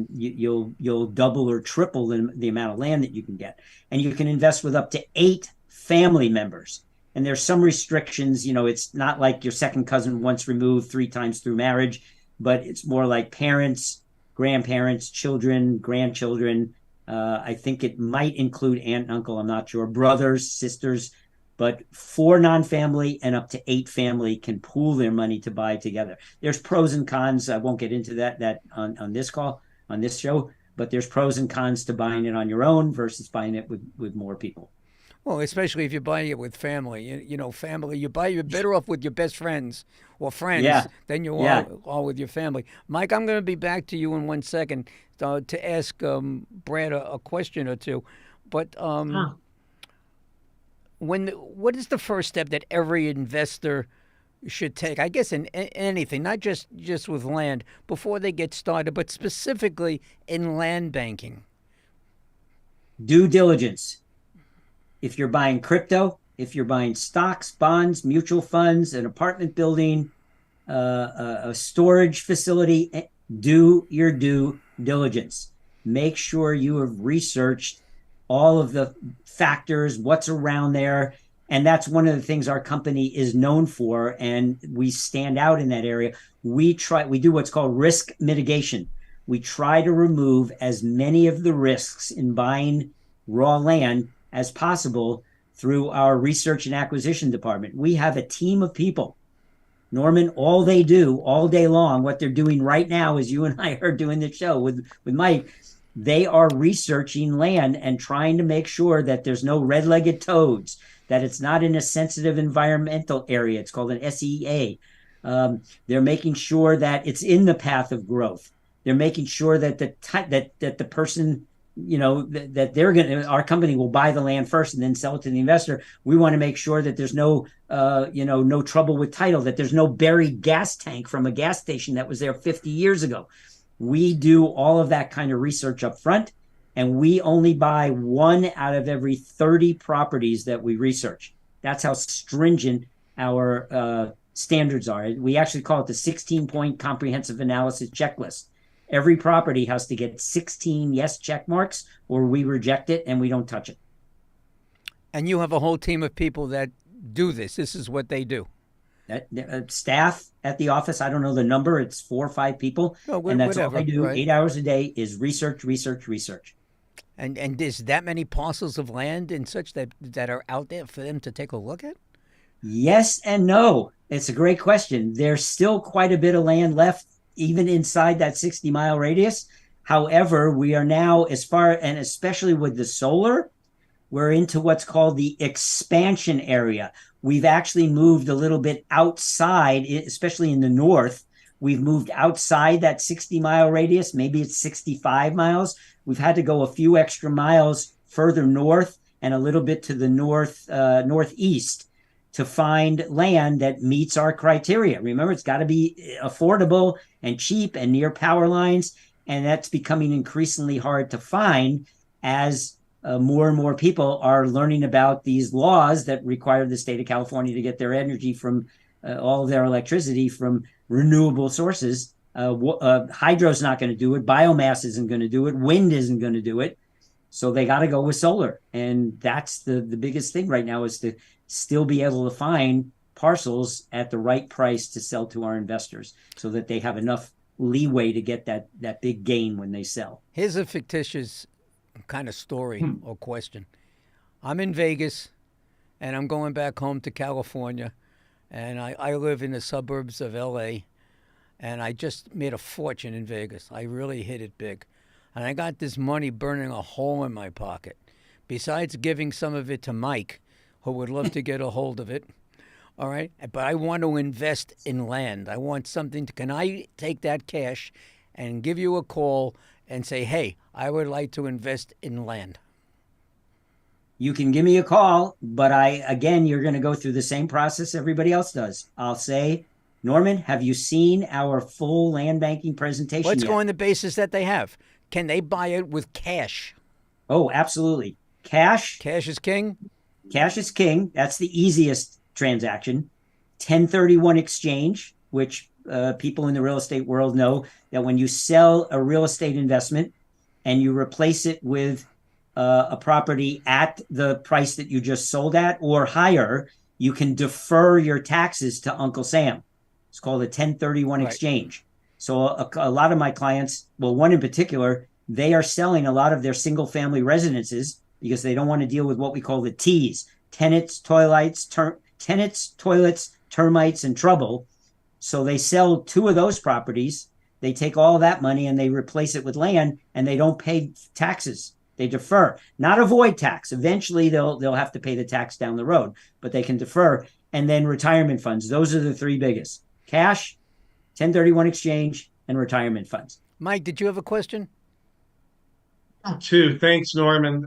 You'll double or triple the amount of land that you can get. And you can invest with up to 8 family members. And there's some restrictions. It's not like your second cousin once removed 3 times through marriage, but it's more like parents, grandparents, children, grandchildren. I think it might include aunt and uncle. I'm not sure. Brothers, sisters, but 4 non-family and up to 8 family can pool their money to buy together. There's pros and cons. I won't get into that on this call, on this show, but there's pros and cons to buying it on your own versus buying it with more people. Well, especially if you're buying it with family. Family, you're better off with your best friends or friends than you are with your family. Mike, I'm going to be back to you in 1 second to ask Brad a question or two. But what is the first step that every investor should take? I guess in anything, not just with land, before they get started, but specifically in land banking. Due diligence. If you're buying crypto, if you're buying stocks, bonds, mutual funds, an apartment building, a storage facility, do your due diligence. Make sure you have researched all of the factors, what's around there. And that's one of the things our company is known for, and we stand out in that area. We do what's called risk mitigation. We try to remove as many of the risks in buying raw land as possible through our research and acquisition department. We have a team of people. Norman, all they do all day long, what they're doing right now is you and I are doing the show with Mike. They are researching land and trying to make sure that there's no red-legged toads, that it's not in a sensitive environmental area. It's called an SEA. They're making sure that it's in the path of growth. They're making sure that the person, that they're our company will buy the land first and then sell it to the investor. We want to make sure that there's no trouble with title, that there's no buried gas tank from a gas station that was there 50 years ago. We do all of that kind of research up front, and we only buy 1 out of every 30 properties that we research. That's how stringent our standards are. We actually call it the 16-point comprehensive analysis checklist. Every property has to get 16 yes check marks, or we reject it and we don't touch it. And you have a whole team of people that do this. This is what they do. Staff at the office, I don't know the number, it's 4 or 5 people. Oh, and that's whatever, all I do, right. 8 hours a day is research, research, research. And there's that many parcels of land and such that are out there for them to take a look at? Yes and no. It's a great question. There's still quite a bit of land left, even inside that 60-mile radius. However, we are now, as far, and especially with the solar, we're into what's called the expansion area. We've actually moved a little bit outside, especially in the north. We've moved outside that 60-mile radius. Maybe it's 65 miles. We've had to go a few extra miles further north and a little bit to the northeast to find land that meets our criteria. Remember, it's got to be affordable and cheap and near power lines. And that's becoming increasingly hard to find as more and more people are learning about these laws that require the state of California to get their energy from all of their electricity from renewable sources. Hydro's not going to do it. Biomass isn't going to do it. Wind isn't going to do it. So they got to go with solar. And that's the biggest thing right now, is to still be able to find parcels at the right price to sell to our investors so that they have enough leeway to get that big gain when they sell. Here's a fictitious kind of story or question. I'm in Vegas, and I'm going back home to California, and I live in the suburbs of L.A., and I just made a fortune in Vegas. I really hit it big. And I got this money burning a hole in my pocket. Besides giving some of it to Mike, who would love to get a hold of it, all right? But I want to invest in land. I want something can I take that cash and give you a call and say, hey, I would like to invest in land? You can give me a call, but you're going to go through the same process everybody else does. I'll say, Norman, have you seen our full land banking presentation Let's yet? go on the basis that they have. Can they buy it with cash? Oh, absolutely. Cash. Cash is king? Cash is king. That's the easiest transaction. 1031 exchange, which people in the real estate world know that when you sell a real estate investment and you replace it with a property at the price that you just sold at or higher, you can defer your taxes to Uncle Sam. It's called a 1031 exchange. So a lot of my clients, well, one in particular, they are selling a lot of their single family residences because they don't want to deal with what we call the T's: tenants, toilets, termites, and trouble. So they sell 2 of those properties. They take all that money and they replace it with land, and they don't pay taxes. They defer, not avoid tax. Eventually they'll have to pay the tax down the road, but they can defer. And then retirement funds. Those are the 3 biggest: cash, 1031 exchange, and retirement funds. Mike, did you have a question? Too. Thanks, Norman.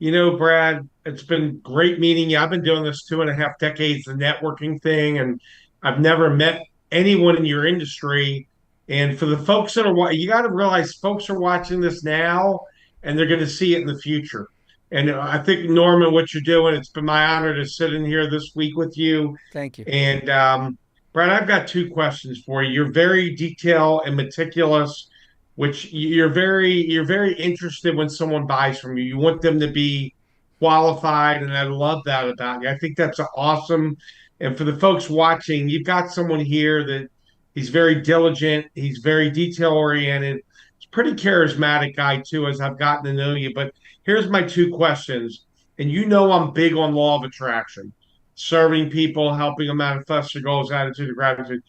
Brad, it's been great meeting you. I've been doing this 2.5 decades, the networking thing, and I've never met anyone in your industry. And for the folks that are, you got to realize folks are watching this now, and they're going to see it in the future. And I think, Norman, what you're doing, it's been my honor to sit in here this week with you. Thank you. And Brad, I've got 2 questions for you. You're very detailed and meticulous, which you're very interested when someone buys from you. You want them to be qualified, and I love that about you. I think that's awesome. And for the folks watching, you've got someone here that he's very diligent, he's very detail oriented, he's a pretty charismatic guy too, as I've gotten to know you. But here's my 2 questions. And I'm big on law of attraction, serving people, helping them manifest their goals, attitude of gratitude.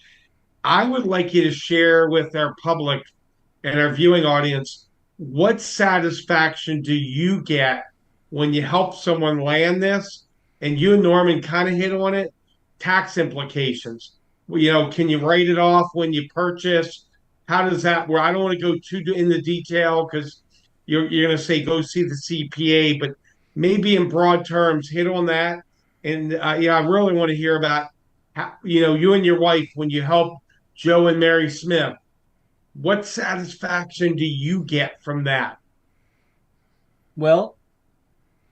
I would like you to share with our public and our viewing audience, what satisfaction do you get when you help someone land this? And you and Norman kind of hit on it. Tax implications. Can you write it off when you purchase? How does that work? I don't want to go too in the detail because you're going to say go see the CPA, but maybe in broad terms, hit on that. And I really want to hear about how, you and your wife when you help Joe and Mary Smith. What satisfaction do you get from that? Well,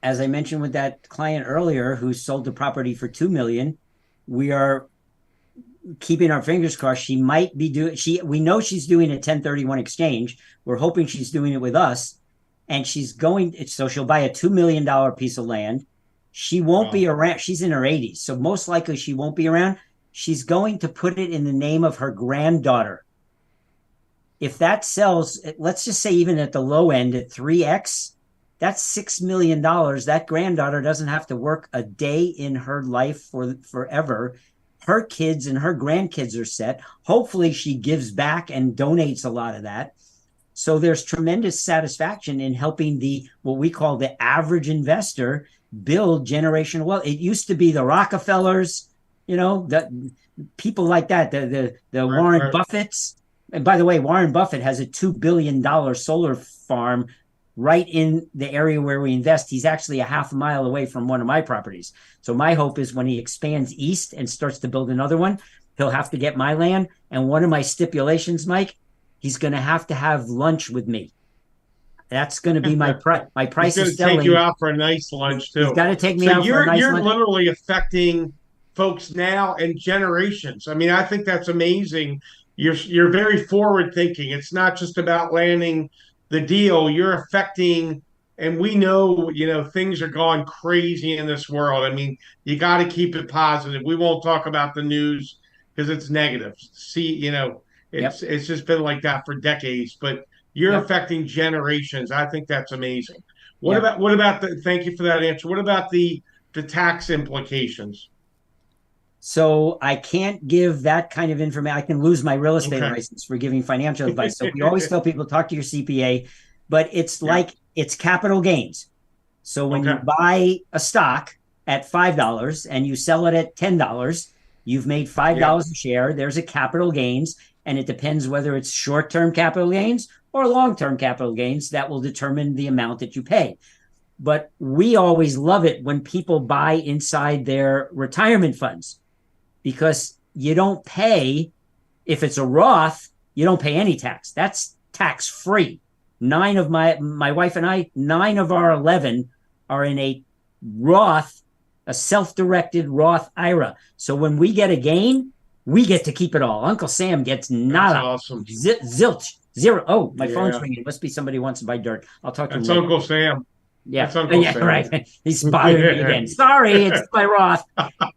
as I mentioned with that client earlier who sold the property for 2 million, we are keeping our fingers crossed. She might be doing, we know she's doing a 1031 exchange. We're hoping she's doing it with us, and so she'll buy a $2 million piece of land. She won't be around. She's in her 80s. So most likely she won't be around. She's going to put it in the name of her granddaughter. If that sells, let's just say even at the low end at 3x, that's $6 million. That granddaughter doesn't have to work a day in her life forever. Her kids and her grandkids are set. Hopefully she gives back and donates a lot of that. So there's tremendous satisfaction in helping what we call the average investor build generational wealth. It used to be the Rockefellers, the people like that, the Warren Buffetts. And by the way, Warren Buffett has a $2 billion solar farm right in the area where we invest. He's actually a half a mile away from one of my properties. So my hope is when he expands east and starts to build another one, he'll have to get my land. And one of my stipulations, Mike, he's going to have lunch with me. That's going to be my price. My price is selling. Take you out for a nice lunch too. He's got to take me out for a nice lunch. You're literally affecting folks now and generations. I mean, I think that's amazing. You're very forward thinking. It's not just about landing the deal. You're affecting, and we know, things are going crazy in this world. I mean, you got to keep it positive. We won't talk about the news because it's negative. It's just been like that for decades, but you're affecting generations. I think that's amazing. What about thank you for that answer. What about the tax implications? So I can't give that kind of information. I can lose my real estate license for giving financial advice. So we always tell people, talk to your CPA, but it's like it's capital gains. So when you buy a stock at $5 and you sell it at $10, you've made $5 a share. There's a capital gains, and it depends whether it's short-term capital gains or long-term capital gains that will determine the amount that you pay. But we always love it when people buy inside their retirement funds, because you don't pay, if it's a Roth, you don't pay any tax. That's tax free. My wife and I, 9 of our 11 are in a Roth, a self-directed Roth IRA. So when we get a gain, we get to keep it all. Uncle Sam gets nada. That's awesome. Zilch, zero. Oh, my phone's ringing. It must be somebody who wants to buy dirt. I'll talk to him later. Uncle Sam. Yeah, Sam. Right. He's bothering me again. Sorry, it's my Roth.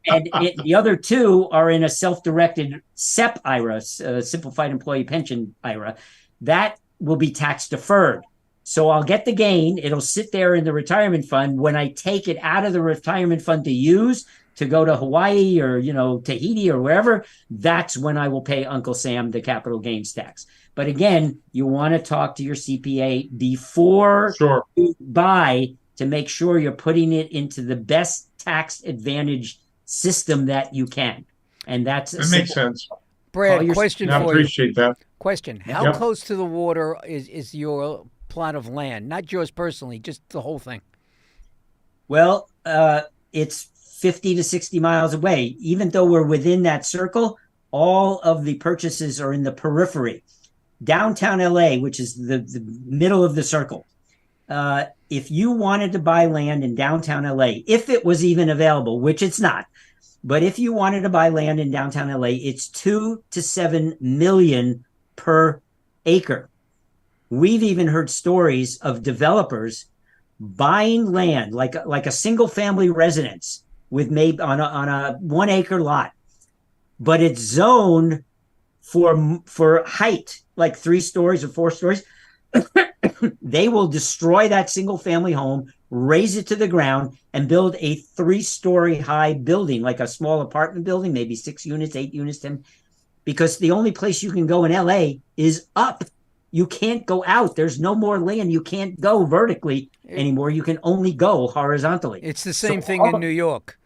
And the other 2 are in a self-directed SEP IRA, Simplified Employee Pension IRA. That will be tax deferred. So I'll get the gain. It'll sit there in the retirement fund. When I take it out of the retirement fund to use to go to Hawaii or, Tahiti or wherever, that's when I will pay Uncle Sam the capital gains tax. But again, you want to talk to your CPA before you buy to make sure you're putting it into the best tax advantage system that you can. And that makes sense. Brad, question for you. I appreciate that. Question. How close to the water is your plot of land? Not yours personally, just the whole thing. Well, it's 50 to 60 miles away. Even though we're within that circle, all of the purchases are in the periphery. Downtown LA, which is the middle of the circle. If you wanted to buy land in downtown LA, if it was even available, which it's not, but if you wanted to buy land in downtown LA, it's 2 to 7 million per acre. We've even heard stories of developers buying land like a single family residence with maybe on a 1 acre lot, but it's zoned for height, like 3 stories or 4 stories. They will destroy that single family home, raise it to the ground, and build a 3-story high building, like a small apartment building, maybe 6 units, 8 units, 10, because the only place you can go in LA is up. You can't go out. There's no more land. You can't go vertically anymore. You can only go horizontally. It's the same thing in New York.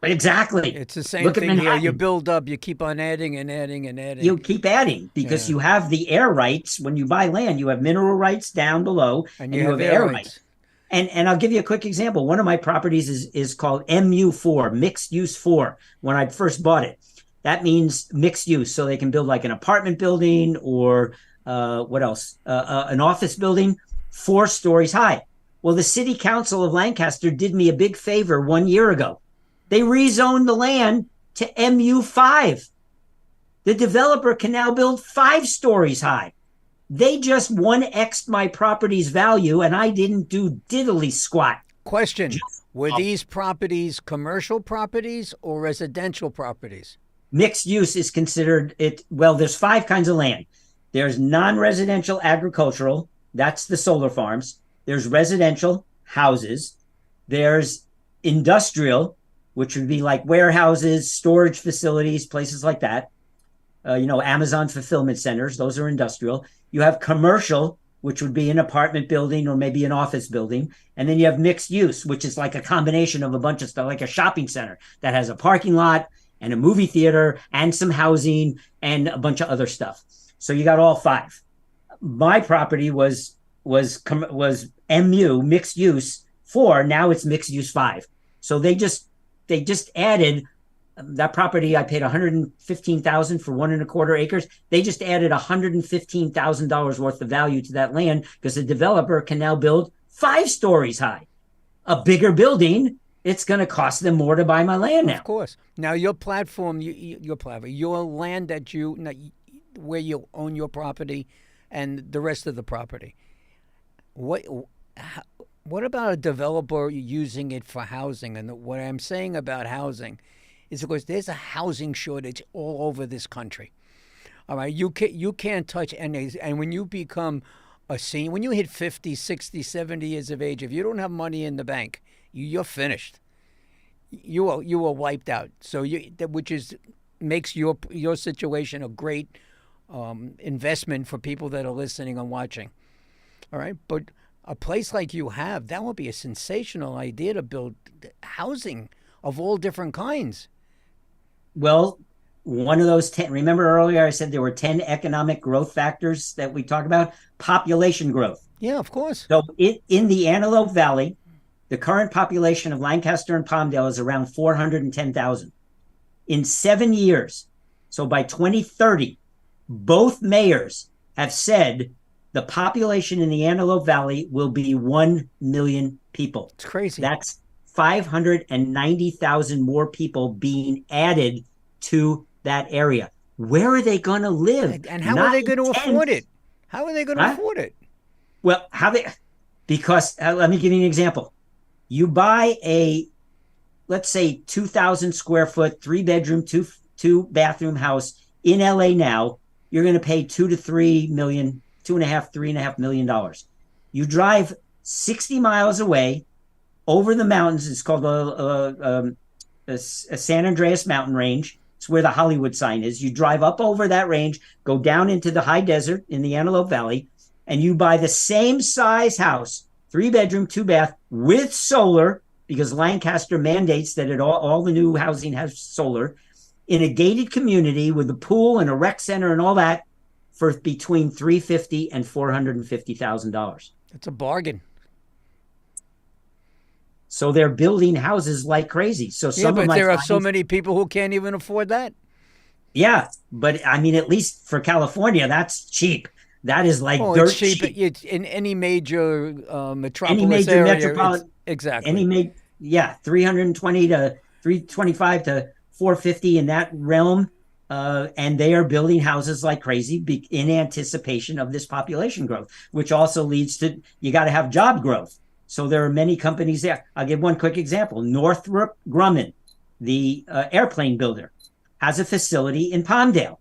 Exactly. It's the same thing here. You build up, you keep on adding and adding and adding. You keep adding because you have the air rights. When you buy land, you have mineral rights down below and you have air rights. And I'll give you a quick example. One of my properties is called MU4, Mixed Use 4, when I first bought it. That means mixed use. So they can build like an apartment building or What else? An office building 4 stories high. Well, the city council of Lancaster did me a big favor 1 year ago. They rezoned the land to MU5. The developer can now build 5 stories high. They just 1x'd my property's value, and I didn't do diddly squat. Question: were these properties commercial properties or residential properties? Mixed use is considered it. Well, there's 5 kinds of land. There's non-residential agricultural. That's the solar farms. There's residential houses. There's industrial, which would be like warehouses, storage facilities, places like that. Amazon fulfillment centers. Those are industrial. You have commercial, which would be an apartment building or maybe an office building. And then you have mixed use, which is like a combination of a bunch of stuff, like a shopping center that has a parking lot and a movie theater and some housing and a bunch of other stuff. So you got all 5. My property was MU, mixed use 4. Now it's mixed use 5. So they just added that property. I paid $115,000 for 1.25 acres. They just added $115,000 worth of value to that land because the developer can now build 5 stories high. A bigger building, it's going to cost them more to buy my land now. Of course. Now your platform, your land that where you own your property and the rest of the property. What about a developer using it for housing? And what I'm saying about housing is because there's a housing shortage all over this country. All right, you can't touch any. And when you become a senior, when you hit 50, 60, 70 years of age, if you don't have money in the bank, you're finished. You are wiped out. So makes your situation a great investment for people that are listening and watching. All right, but a place like you have, that would be a sensational idea to build housing of all different kinds. Well, one of those 10, remember earlier I said there were 10 economic growth factors that we talk about? Population growth. Yeah, of course. So in the Antelope Valley, the current population of Lancaster and Palmdale is around 410,000. In 7 years, so by 2030, both mayors have said the population in the Antelope Valley will be 1 million people. It's crazy. That's 590,000 more people being added to that area. Where are they going to live? And how are they going to afford it? How are they going to afford it? Well, because let me give you an example. You buy let's say 2,000 square foot, 3-bedroom, two bathroom house in LA now. You're going to pay $2.5 $3.5 million. You drive 60 miles away over the mountains. It's called a San Andreas mountain range. It's where the Hollywood sign is. You drive up over that range, go down into the high desert in the Antelope Valley, and you buy the same size house, 3-bedroom, 2-bath with solar, because Lancaster mandates that all the new housing has solar, in a gated community with a pool and a rec center and all that, for between $350,000 and $450,000. It's a bargain. So they're building houses like crazy. So there are so many people who can't even afford that. Yeah, but I mean, at least for California, that's cheap. That is like dirt cheap. It's in any major metropolis area. Exactly. 320 to 325 to 450 in that realm. And they are building houses like crazy in anticipation of this population growth, which also leads to, you got to have job growth. So there are many companies there. I'll give one quick example. Northrop Grumman, the airplane builder, has a facility in Palmdale.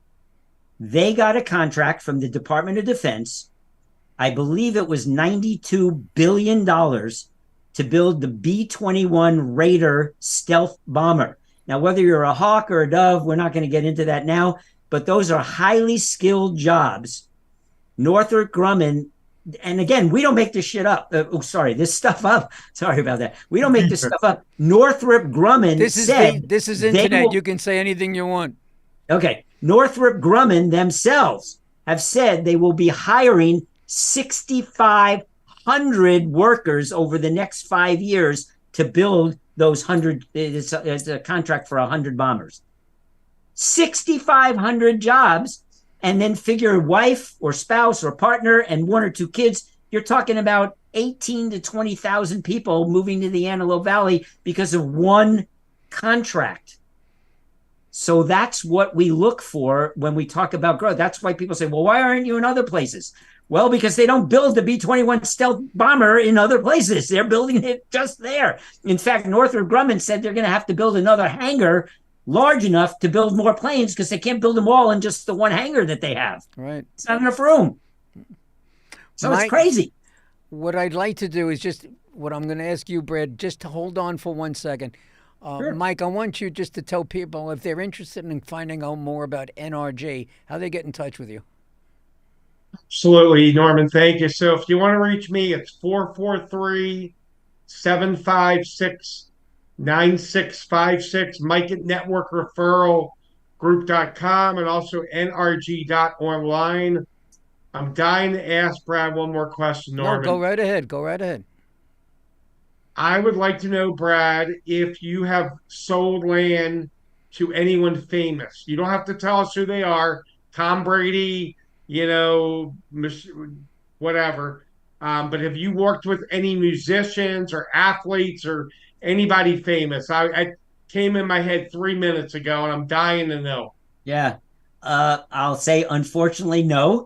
They got a contract from the Department of Defense. I believe it was $92 billion to build the B-21 Raider stealth bomber. Now, whether you're a Hawk or a Dove, we're not going to get into that now, but those are highly skilled jobs. Northrop Grumman, and again, we don't make this shit up. This stuff up. Sorry about that. We don't make this stuff up. Northrop Grumman this is internet. You can say anything you want. Okay. Northrop Grumman themselves have said they will be hiring 6,500 workers over the next 5 years to build those 100. It's a contract for 100 bombers. 6,500 jobs. and then figure wife or spouse or partner and 1 or 2 kids, you're talking about 18 to 20,000 people moving to the Antelope Valley because of one contract. So that's what we look for when we talk about growth. That's why people say, well, why aren't you in other places? Well, because they don't build the B-21 stealth bomber in other places. They're building it just there. In fact, Northrop Grumman said they're going to have to build another hangar large enough to build more planes because they can't build them all in just the one hangar that they have. Right. It's not enough room. So Mike, it's crazy. What I'd like to do is just what I'm going to ask you, Brad, just to hold on for 1 second. Sure. Mike, I want you just to tell people if they're interested in finding out more about NRG, how they get in touch with you. Absolutely, Norman. Thank you. So if you want to reach me, it's 443-756-9656, Mike at networkreferralgroup.com, and also nrg.online. I'm dying to ask Brad one more question, Norman. No, go right ahead. Go right ahead. I would like to know, Brad, if you have sold land to anyone famous. You don't have to tell us who they are. Tom Brady, whatever. But have you worked with any musicians or athletes or anybody famous? I came in my head 3 minutes ago, and I'm dying to know. Yeah. I'll say, unfortunately, no.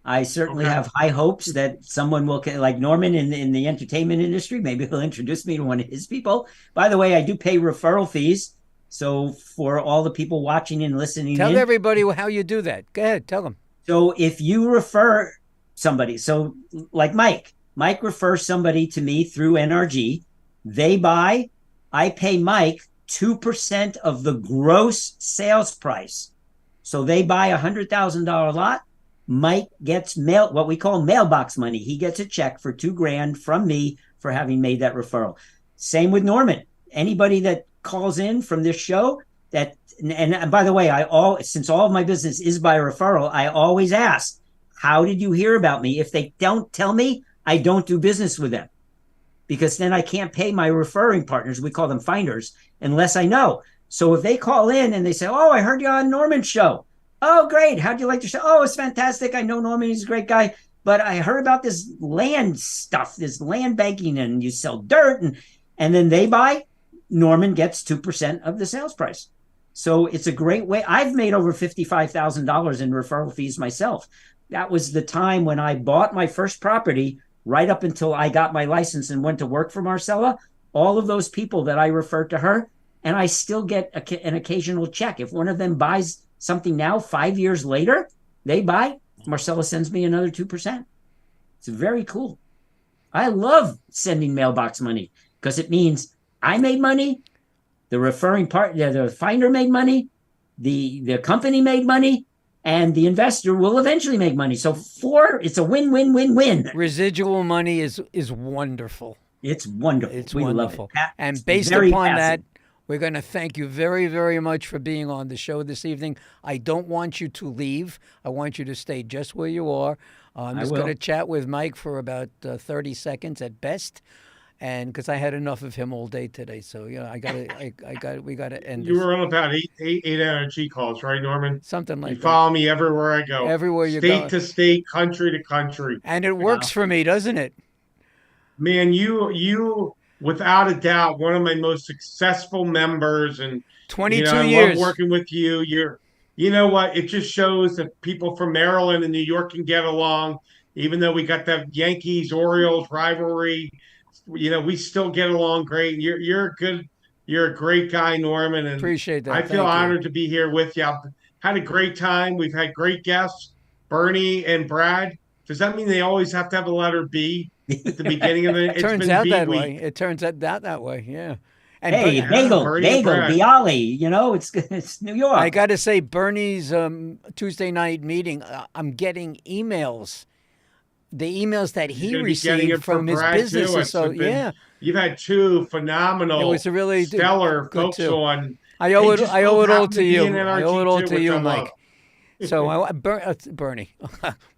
I certainly have high hopes that someone will, like Norman in the entertainment industry, maybe he'll introduce me to one of his people. By the way, I do pay referral fees. So for all the people watching and listening Tell everybody how you do that. Go ahead, tell them. So if you refer somebody, so like Mike refers somebody to me through NRG, they buy, I pay Mike 2% of the gross sales price. So they buy $100,000 lot. Mike gets what we call mailbox money. He gets a check for $2,000 from me for having made that referral. Same with Norman. Anybody that calls in from this show and by the way, since all of my business is by referral, I always ask, how did you hear about me? If they don't tell me, I don't do business with them, because then I can't pay my referring partners. We call them finders, unless I know. So if they call in and they say, oh, I heard you on Norman's show. Oh, great. How'd you like the show? Oh, it's fantastic. I know Norman. He's a great guy. But I heard about this land stuff, this land banking, and you sell dirt. And then they buy. Norman gets 2% of the sales price. So it's a great way. I've made over $55,000 in referral fees myself. That was the time when I bought my first property, right up until I got my license and went to work for Marcella. All of those people that I referred to her, and I still get an occasional check. If one of them buys something now, 5 years later, they buy, Marcella sends me another 2%. It's very cool. I love sending mailbox money because it means I made money, the referring partner, the finder made money, the company made money, and the investor will eventually make money. So it's a win-win-win-win. Residual money is wonderful. It's wonderful. It's we wonderful. Love it. And based upon that, we're going to thank you very, very much for being on the show this evening. I don't want you to leave. I want you to stay just where you are. I'm just going to chat with Mike for about 30 seconds at best, and because I had enough of him all day today. So we got to end. You were on about eight NRG calls, right, Norman? Something like that. You follow me everywhere I go. Everywhere you go. State to state, country to country. And it works for me, doesn't it? Man, you without a doubt, one of my most successful members, and 22 years. I love working with you. You know what? It just shows that people from Maryland and New York can get along, even though we got that Yankees-Orioles rivalry. We still get along great. You're a great guy, Norman, and appreciate that. I feel honored to be here with you. I've had a great time. We've had great guests, Bernie and Brad. Does that mean they always have to have a letter B at the beginning of it? It turns out that way. It turns out that way. Yeah. And hey, Bagel, Bialy, it's New York. I got to say, Bernie's Tuesday night meeting, I'm getting emails. The emails that he received from his businesses. So, You've had two phenomenal, it was a really stellar folks on. I owe it all to you. I owe it all to you, Mike. So, Bernie,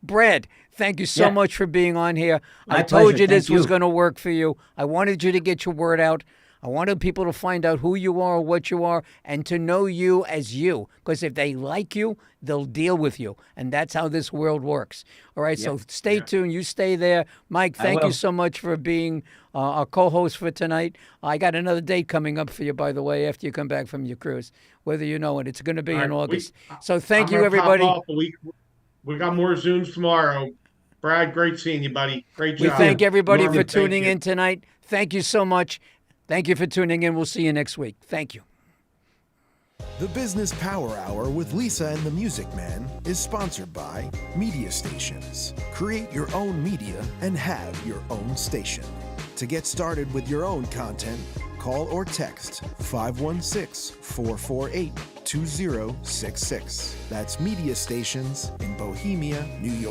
Brad, thank you so much for being on here. I told you this was going to work for you. I wanted you to get your word out. I wanted people to find out who you are, what you are, and to know you as you. Because if they like you, they'll deal with you. And that's how this world works. All right, so stay tuned. You stay there. Mike, thank you so much for being our co-host for tonight. I got another date coming up for you, by the way, after you come back from your cruise, whether you know it. It's going to be in August. So thank you, everybody. We got more Zooms tomorrow. Brad, great seeing you, buddy. Great job. We thank everybody for tuning in tonight. Thank you so much. Thank you for tuning in. We'll see you next week. Thank you. The Business Power Hour with Lisa and the Music Man is sponsored by Media Stations. Create your own media and have your own station. To get started with your own content, call or text 516-448-2066. That's Media Stations in Bohemia, New York.